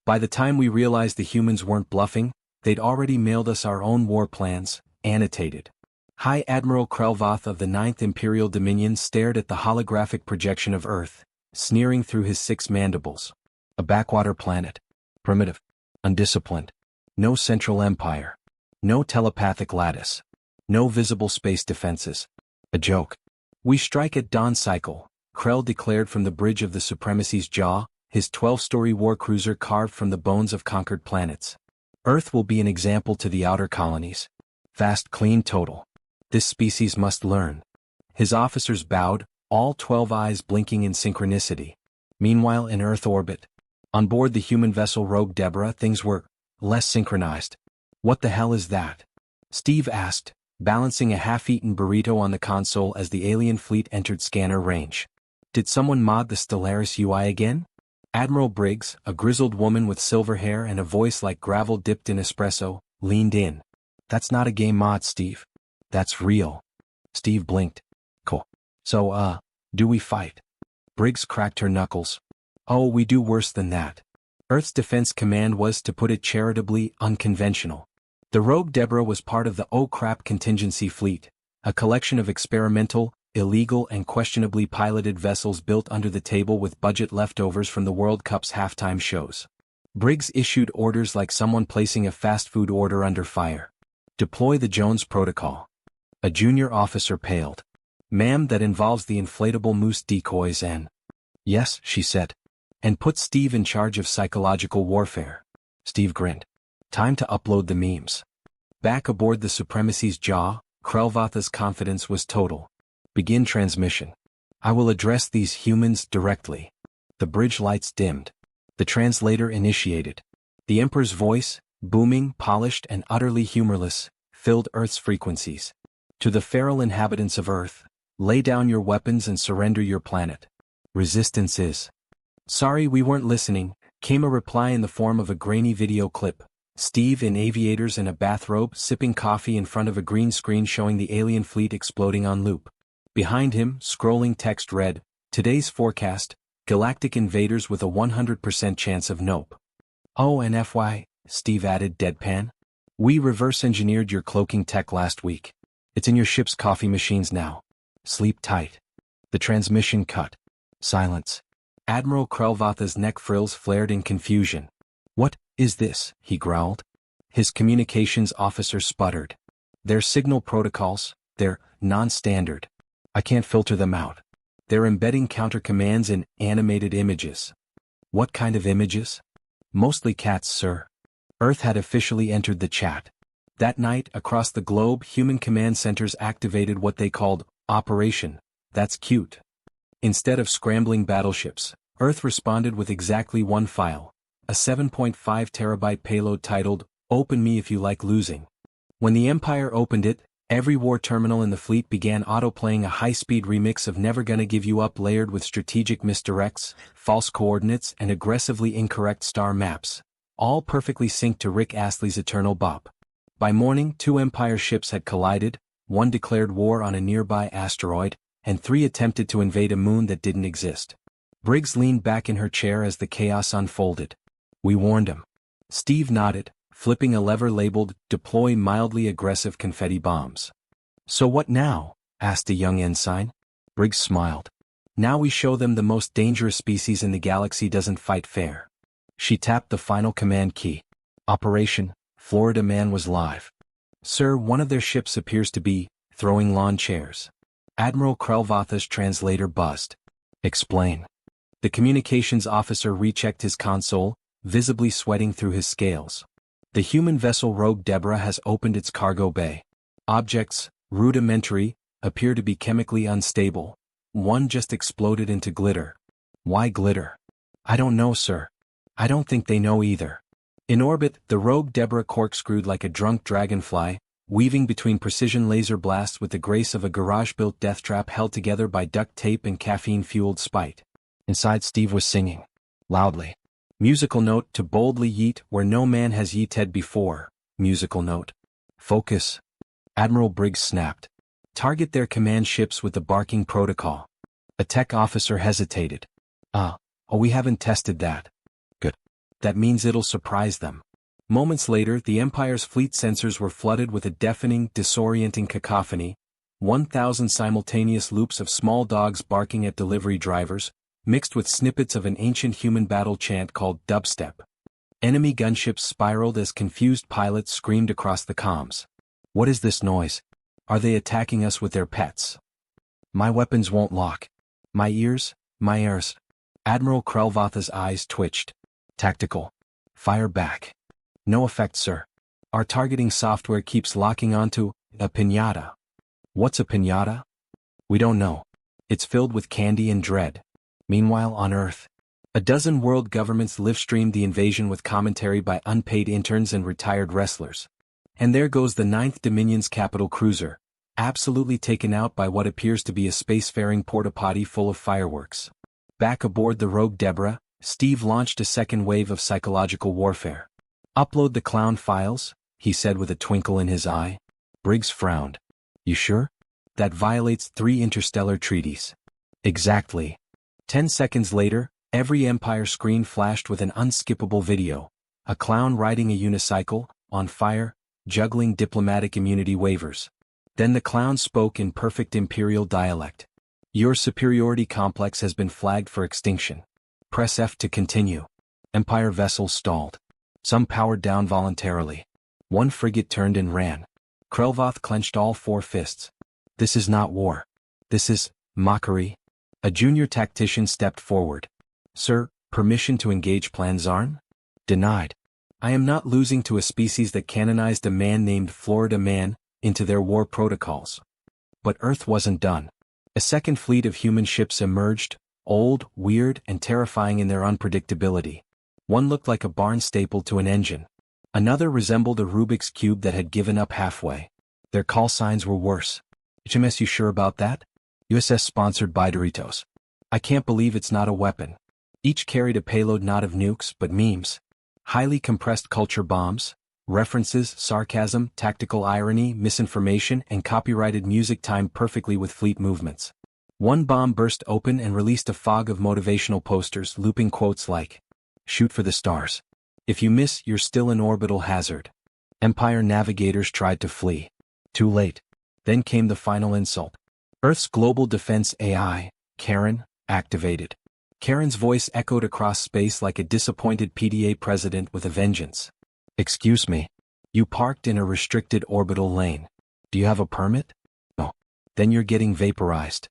By the time we realized the humans weren't bluffing, they'd already mailed us our own war plans, annotated. High Admiral Krelvoth of the 9th Imperial Dominion stared at the holographic projection of Earth, sneering through his 6 mandibles. A backwater planet. Primitive. Undisciplined. No central empire. No telepathic lattice. No visible space defenses. A joke. We strike at dawn cycle, Krell declared from the bridge of the Supremacy's jaw, his 12-story warcruiser carved from the bones of conquered planets. Earth will be an example to the outer colonies. Fast, clean, total. This species must learn. His officers bowed, all 12 eyes blinking in synchronicity. Meanwhile, in Earth orbit, on board the human vessel Rogue Deborah, things were less synchronized. What the hell is that? Steve asked, balancing a half-eaten burrito on the console as the alien fleet entered scanner range. Did someone mod the Stellaris UI again? Admiral Briggs, a grizzled woman with silver hair and a voice like gravel dipped in espresso, leaned in. That's not a game mod, Steve. That's real. Steve blinked. Cool. So, do we fight? Briggs cracked her knuckles. Oh, we do worse than that. Earth's Defense Command was, to put it charitably, unconventional. The Rogue Deborah was part of the Oh Crap Contingency Fleet, a collection of experimental, illegal and questionably piloted vessels built under the table with budget leftovers from the World Cup's halftime shows. Briggs issued orders like someone placing a fast food order under fire. Deploy the Jones Protocol. A junior officer paled. Ma'am, that involves the inflatable moose decoys and... Yes, she said. And put Steve in charge of psychological warfare. Steve grinned. Time to upload the memes. Back aboard the Supremacy's jaw, Krelvatha's confidence was total. Begin transmission. I will address these humans directly. The bridge lights dimmed. The translator initiated. The Emperor's voice, booming, polished, and utterly humorless, filled Earth's frequencies. To the feral inhabitants of Earth, lay down your weapons and surrender your planet. Resistance is. Sorry, we weren't listening, came a reply in the form of a grainy video clip. Steve in aviators and a bathrobe sipping coffee in front of a green screen showing the alien fleet exploding on loop. Behind him, scrolling text read, today's forecast, galactic invaders with a 100% chance of nope. Oh, and FY, Steve added deadpan. We reverse-engineered your cloaking tech last week. It's in your ship's coffee machines now. Sleep tight. The transmission cut. Silence. Admiral Krelvatha's neck frills flared in confusion. What is this? He growled. His communications officer sputtered. They're signal protocols, they're non-standard. I can't filter them out. They're embedding counter-commands in animated images. What kind of images? Mostly cats, sir. Earth had officially entered the chat. That night, across the globe, human command centers activated what they called Operation. That's cute. Instead of scrambling battleships, Earth responded with exactly one file, a 7.5 terabyte payload titled, Open Me If You Like Losing. When the Empire opened it, every war terminal in the fleet began autoplaying a high-speed remix of Never Gonna Give You Up layered with strategic misdirects, false coordinates, and aggressively incorrect star maps, all perfectly synced to Rick Astley's Eternal Bop. By morning, 2 Empire ships had collided, 1 declared war on a nearby asteroid, and 3 attempted to invade a moon that didn't exist. Briggs leaned back in her chair as the chaos unfolded. We warned him. Steve nodded, flipping a lever labeled, Deploy Mildly Aggressive Confetti Bombs. So what now? Asked a young ensign. Briggs smiled. Now we show them the most dangerous species in the galaxy doesn't fight fair. She tapped the final command key. Operation Florida Man was live. Sir, one of their ships appears to be throwing lawn chairs. Admiral Krelvatha's translator buzzed. Explain. The communications officer rechecked his console, visibly sweating through his scales. The human vessel Rogue Deborah has opened its cargo bay. Objects, rudimentary, appear to be chemically unstable. One just exploded into glitter. Why glitter? I don't know, sir. I don't think they know either. In orbit, the Rogue Deborah corkscrewed like a drunk dragonfly, weaving between precision laser blasts with the grace of a garage-built death trap held together by duct tape and caffeine-fueled spite. Inside, Steve was singing. Loudly. Musical note to boldly yeet where no man has yeeted before. Musical note. Focus. Admiral Briggs snapped. Target their command ships with the barking protocol. A tech officer hesitated. We haven't tested that. Good. That means it'll surprise them. Moments later, the Empire's fleet sensors were flooded with a deafening, disorienting cacophony, 1,000 simultaneous loops of small dogs barking at delivery drivers, mixed with snippets of an ancient human battle chant called dubstep. Enemy gunships spiraled as confused pilots screamed across the comms. What is this noise? Are they attacking us with their pets? My weapons won't lock. My ears, my ears. Admiral Krelvatha's eyes twitched. Tactical. Fire back. No effect, sir. Our targeting software keeps locking onto a piñata. What's a piñata? We don't know. It's filled with candy and dread. Meanwhile, on Earth, a dozen world governments live-streamed the invasion with commentary by unpaid interns and retired wrestlers. And there goes the 9th Dominion's capital cruiser, absolutely taken out by what appears to be a spacefaring porta-potty full of fireworks. Back aboard the Rogue Deborah, Steve launched a second wave of psychological warfare. Upload the clown files, he said with a twinkle in his eye. Briggs frowned. You sure? That violates 3 interstellar treaties. Exactly. 10 seconds later, every Empire screen flashed with an unskippable video. A clown riding a unicycle, on fire, juggling diplomatic immunity waivers. Then the clown spoke in perfect Imperial dialect. Your superiority complex has been flagged for extinction. Press F to continue. Empire vessels stalled. Some powered down voluntarily. One frigate turned and ran. Krelvath clenched all 4 fists. This is not war. This is mockery. A junior tactician stepped forward. Sir, permission to engage Plan Zarn? Denied. I am not losing to a species that canonized a man named Florida Man into their war protocols. But Earth wasn't done. A second fleet of human ships emerged, old, weird, and terrifying in their unpredictability. One looked like a barn stapled to an engine. Another resembled a Rubik's Cube that had given up halfway. Their call signs were worse. HMS, you sure about that? USS sponsored by Doritos. I can't believe it's not a weapon. Each carried a payload not of nukes but memes. Highly compressed culture bombs, references, sarcasm, tactical irony, misinformation, and copyrighted music timed perfectly with fleet movements. One bomb burst open and released a fog of motivational posters looping quotes like, "Shoot for the stars. If you miss, you're still an orbital hazard." Empire navigators tried to flee. Too late. Then came the final insult. Earth's global defense AI, Karen, activated. Karen's voice echoed across space like a disappointed PDA president with a vengeance. Excuse me. You parked in a restricted orbital lane. Do you have a permit? No. Then you're getting vaporized.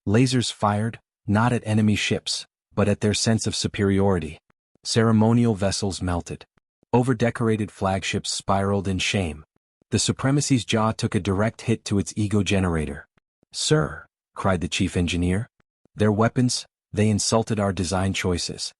Lasers fired, not at enemy ships, but at their sense of superiority. Ceremonial vessels melted. Over-decorated flagships spiraled in shame. The Supremacy's jaw took a direct hit to its ego generator. Sir, cried the chief engineer. Their weapons, they insulted our design choices.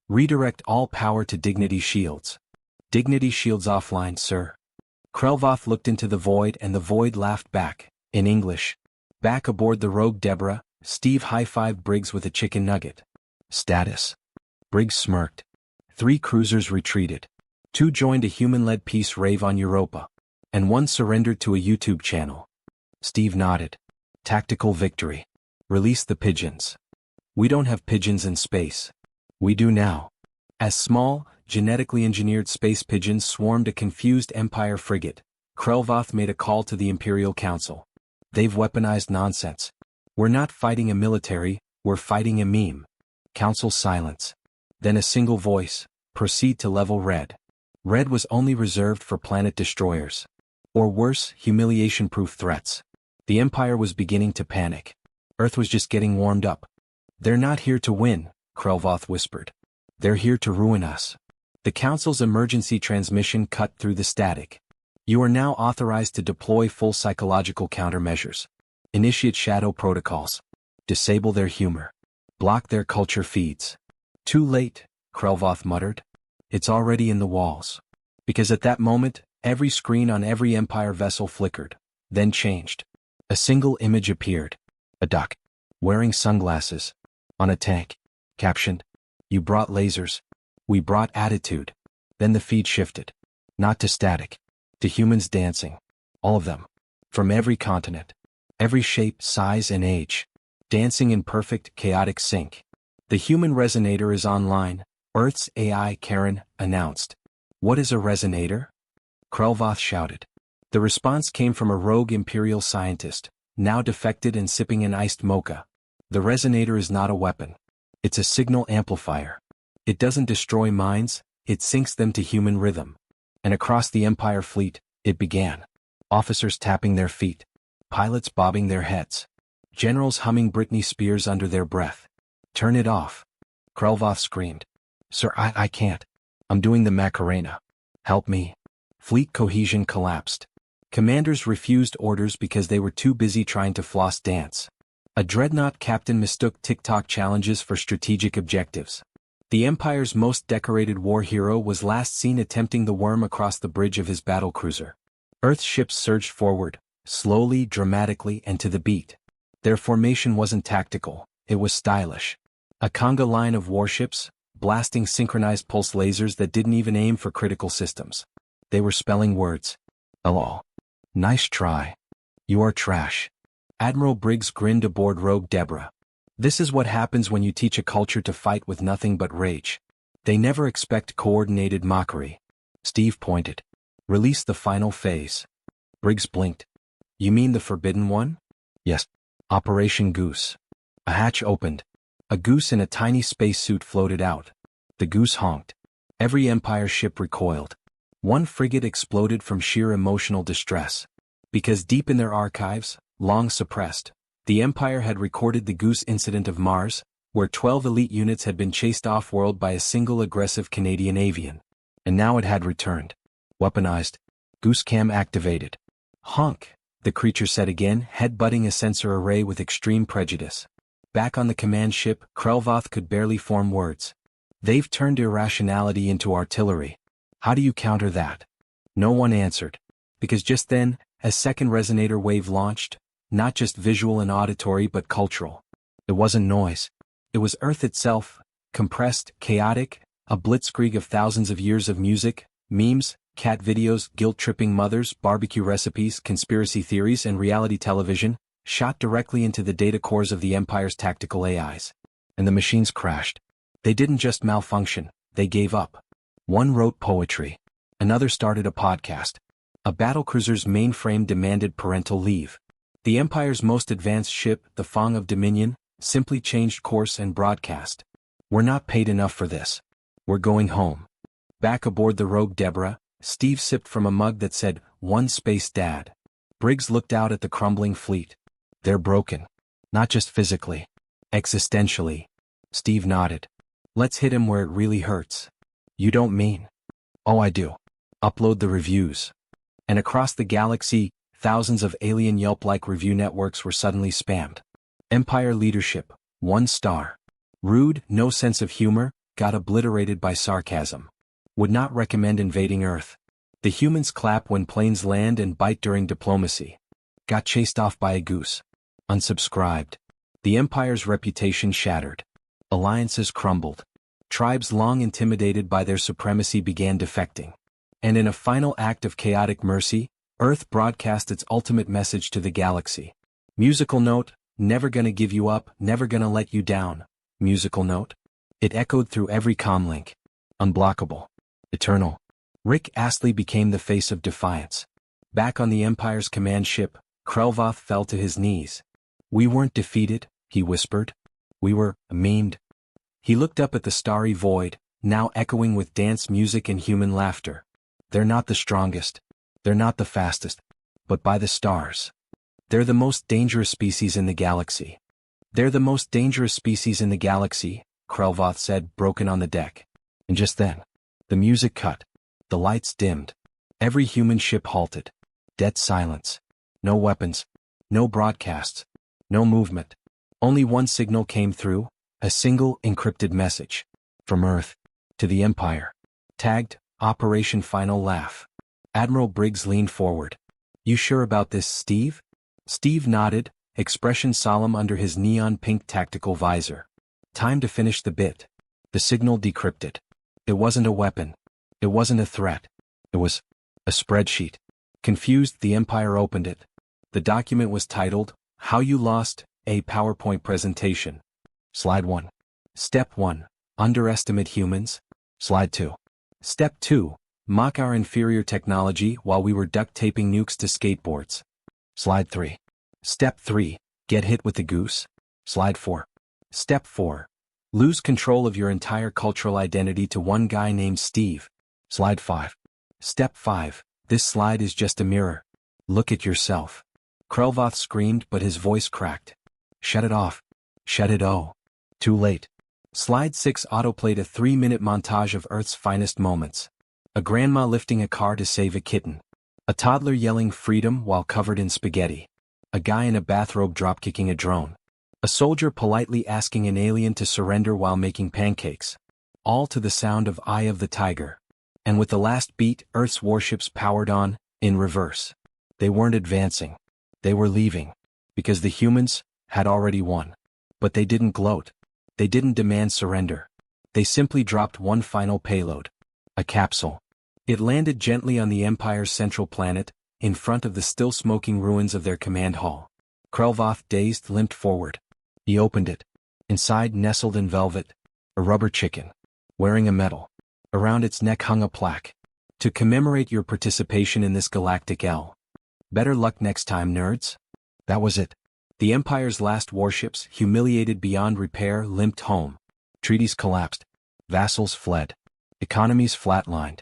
Redirect all power to Dignity shields. Dignity shields offline, sir. Krelvath looked into the void and the void laughed back, in English. Back aboard the Rogue Deborah, Steve high-fived Briggs with a chicken nugget. Status. Briggs smirked. 3 cruisers retreated. 2 joined a human-led peace rave on Europa. And 1 surrendered to a YouTube channel. Steve nodded. Tactical victory. Release the pigeons. We don't have pigeons in space. We do now. As small, genetically engineered space pigeons swarmed a confused Empire frigate, Krelvath made a call to the Imperial Council. They've weaponized nonsense. We're not fighting a military, we're fighting a meme. Council silence. Then a single voice, proceed to level red. Red was only reserved for planet destroyers. Or worse, humiliation-proof threats. The Empire was beginning to panic. Earth was just getting warmed up. They're not here to win, Krelvath whispered. They're here to ruin us. The Council's emergency transmission cut through the static. You are now authorized to deploy full psychological countermeasures. Initiate shadow protocols. Disable their humor. Block their culture feeds. Too late, Krelvath muttered. It's already in the walls. Because at that moment, every screen on every Empire vessel flickered, then changed. A single image appeared. A duck. Wearing sunglasses. On a tank. Captioned. You brought lasers. We brought attitude. Then the feed shifted. Not to static. To humans dancing. All of them. From every continent. Every shape, size, and age. Dancing in perfect, chaotic sync. The human resonator is online, Earth's AI Karen announced. "What is a resonator?" Krelvoth shouted. The response came from a rogue Imperial scientist, now defected and sipping an iced mocha. The resonator is not a weapon. It's a signal amplifier. It doesn't destroy minds, it syncs them to human rhythm. And across the Empire fleet, it began. Officers tapping their feet. Pilots bobbing their heads. Generals humming Britney Spears under their breath. "Turn it off." Krelvoth screamed. "Sir, I can't. I'm doing the Macarena. Help me." Fleet cohesion collapsed. Commanders refused orders because they were too busy trying to floss dance. A dreadnought captain mistook TikTok challenges for strategic objectives. The Empire's most decorated war hero was last seen attempting the worm across the bridge of his battlecruiser. Earth's ships surged forward, slowly, dramatically, and to the beat. Their formation wasn't tactical, it was stylish. A conga line of warships, blasting synchronized pulse lasers that didn't even aim for critical systems. They were spelling words. "Hello. Nice try. You are trash." Admiral Briggs grinned aboard Rogue Deborah. This is what happens when you teach a culture to fight with nothing but rage. They never expect coordinated mockery. Steve pointed. "Release the final phase." Briggs blinked. "You mean the forbidden one?" "Yes. Operation Goose." A hatch opened. A goose in a tiny spacesuit floated out. The goose honked. Every Empire ship recoiled. One frigate exploded from sheer emotional distress. Because deep in their archives, long suppressed, the Empire had recorded the Goose incident of Mars, where 12 elite units had been chased off-world by a single aggressive Canadian avian. And now it had returned. Weaponized. Goose cam activated. "Honk," the creature said again, head-butting a sensor array with extreme prejudice. Back on the command ship, Krelvoth could barely form words. "They've turned irrationality into artillery. How do you counter that?" No one answered. Because just then, a second resonator wave launched, not just visual and auditory but cultural. It wasn't noise. It was Earth itself, compressed, chaotic, a blitzkrieg of thousands of years of music, memes, cat videos, guilt-tripping mothers, barbecue recipes, conspiracy theories, and reality television, shot directly into the data cores of the Empire's tactical AIs. And the machines crashed. They didn't just malfunction, they gave up. One wrote poetry. Another started a podcast. A battlecruiser's mainframe demanded parental leave. The Empire's most advanced ship, the Fong of Dominion, simply changed course and broadcast. "We're not paid enough for this. We're going home." Back aboard the Rogue Deborah, Steve sipped from a mug that said, "One Space Dad." Briggs looked out at the crumbling fleet. "They're broken. Not just physically. Existentially." Steve nodded. "Let's hit him where it really hurts." "You don't mean?" "Oh, I do. Upload the reviews." And across the galaxy, thousands of alien Yelp-like review networks were suddenly spammed. Empire leadership, 1 star. Rude, no sense of humor, got obliterated by sarcasm. Would not recommend invading Earth. The humans clap when planes land and bite during diplomacy. Got chased off by a goose. Unsubscribed. The Empire's reputation shattered. Alliances crumbled. Tribes long intimidated by their supremacy began defecting. And in a final act of chaotic mercy, Earth broadcast its ultimate message to the galaxy. Musical note, never gonna give you up, never gonna let you down. Musical note. It echoed through every comlink. Unblockable. Eternal. Rick Astley became the face of defiance. Back on the Empire's command ship, Krelvoth fell to his knees. "We weren't defeated," he whispered. "We were memed." He looked up at the starry void, now echoing with dance music and human laughter. "They're not the strongest. They're not the fastest. But by the stars. They're the most dangerous species in the galaxy." "They're the most dangerous species in the galaxy," Krelvoth said, broken on the deck. And just then, the music cut. The lights dimmed. Every human ship halted. Dead silence. No weapons. No broadcasts. No movement. Only one signal came through, a single encrypted message. From Earth. To the Empire. Tagged, Operation Final Laugh. Admiral Briggs leaned forward. "You sure about this, Steve?" Steve nodded, expression solemn under his neon-pink tactical visor. "Time to finish the bit." The signal decrypted. It wasn't a weapon. It wasn't a threat. It was a spreadsheet. Confused, the Empire opened it. The document was titled, "How You Lost, a PowerPoint Presentation." Slide 1. Step 1. Underestimate humans? Slide 2. Step 2. Mock our inferior technology while we were duct taping nukes to skateboards. Slide 3. Step 3. Get hit with the goose. Slide 4. Step 4. Lose control of your entire cultural identity to one guy named Steve. Slide 5. Step 5. This slide is just a mirror. Look at yourself. Krelvoth screamed, but his voice cracked. Shut it off. Shut it. Oh. Too late. Slide 6 autoplayed a 3-minute montage of Earth's finest moments. A grandma lifting a car to save a kitten. A toddler yelling freedom while covered in spaghetti. A guy in a bathrobe dropkicking a drone. A soldier politely asking an alien to surrender while making pancakes. All to the sound of Eye of the Tiger. And with the last beat, Earth's warships powered on, in reverse. They weren't advancing. They were leaving. Because the humans had already won. But they didn't gloat. They didn't demand surrender. They simply dropped one final payload. A capsule. It landed gently on the Empire's central planet, in front of the still smoking ruins of their command hall. Krelvoth, dazed, limped forward. He opened it. Inside, nestled in velvet, a rubber chicken. Wearing a medal. Around its neck hung a plaque. To commemorate your participation in this galactic L. Better luck next time, nerds. That was it. The Empire's last warships, humiliated beyond repair, limped home. Treaties collapsed. Vassals fled. Economies flatlined.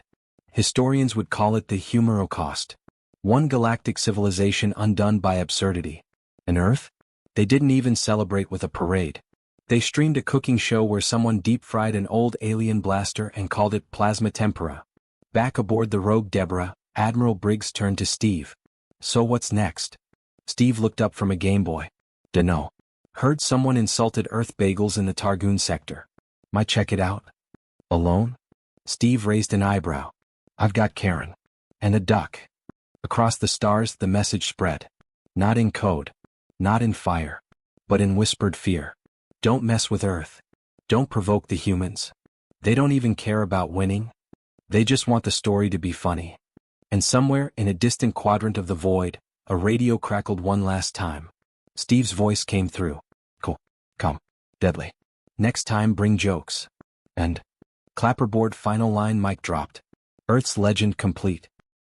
Historians would call it the Humerocost. One galactic civilization undone by absurdity. And Earth? They didn't even celebrate with a parade. They streamed a cooking show where someone deep-fried an old alien blaster and called it plasma tempera. Back aboard the rogue Deborah, Admiral Briggs turned to Steve. So what's next? Steve looked up from a Game Boy. Dunno. Heard someone insulted Earth bagels in the Targoon sector. Might check it out. Alone? Steve raised an eyebrow. I've got Karen. And a duck. Across the stars, the message spread. Not in code. Not in fire. But in whispered fear. Don't mess with Earth. Don't provoke the humans. They don't even care about winning. They just want the story to be funny. And somewhere in a distant quadrant of the void, a radio crackled one last time. Steve's voice came through. Cool. Come. Deadly. Next time bring jokes. And clapperboard final line mic dropped. Earth's legend complete.